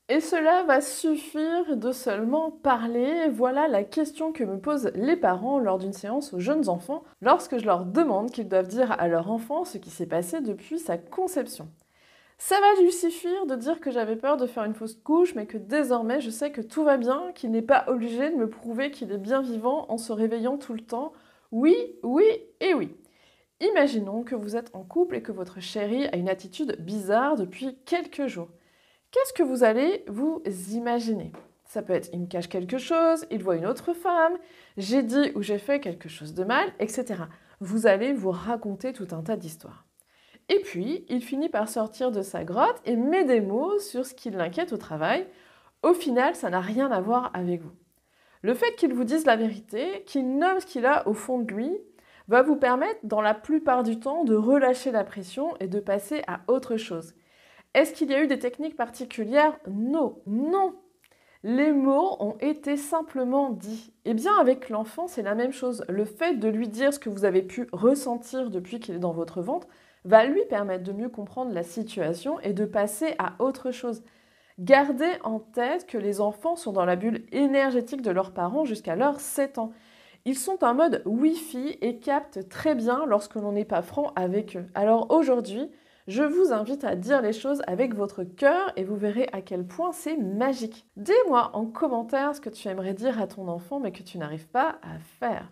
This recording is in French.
Et cela va suffire de seulement parler. Voilà la question que me posent les parents lors d'une séance aux jeunes enfants lorsque je leur demande qu'ils doivent dire à leur enfant ce qui s'est passé depuis sa conception. Ça va lui suffire de dire que j'avais peur de faire une fausse couche, mais que désormais je sais que tout va bien, qu'il n'est pas obligé de me prouver qu'il est bien vivant en se réveillant tout le temps. Oui, oui et oui. Imaginons que vous êtes en couple et que votre chéri a une attitude bizarre depuis quelques jours. Qu'est-ce que vous allez vous imaginer? Ça peut être il me cache quelque chose, il voit une autre femme, j'ai dit ou j'ai fait quelque chose de mal, etc. Vous allez vous raconter tout un tas d'histoires. Et puis, il finit par sortir de sa grotte et met des mots sur ce qui l'inquiète au travail. Au final, ça n'a rien à voir avec vous. Le fait qu'il vous dise la vérité, qu'il nomme ce qu'il a au fond de lui, va vous permettre, dans la plupart du temps, de relâcher la pression et de passer à autre chose. Est-ce qu'il y a eu des techniques particulières? Non, non. Les mots ont été simplement dits. Eh bien, avec l'enfant, c'est la même chose. Le fait de lui dire ce que vous avez pu ressentir depuis qu'il est dans votre ventre va lui permettre de mieux comprendre la situation et de passer à autre chose. Gardez en tête que les enfants sont dans la bulle énergétique de leurs parents jusqu'à leurs 7 ans. Ils sont en mode Wi-Fi et captent très bien lorsque l'on n'est pas franc avec eux. Alors aujourd'hui, je vous invite à dire les choses avec votre cœur et vous verrez à quel point c'est magique. Dis-moi en commentaire ce que tu aimerais dire à ton enfant mais que tu n'arrives pas à faire.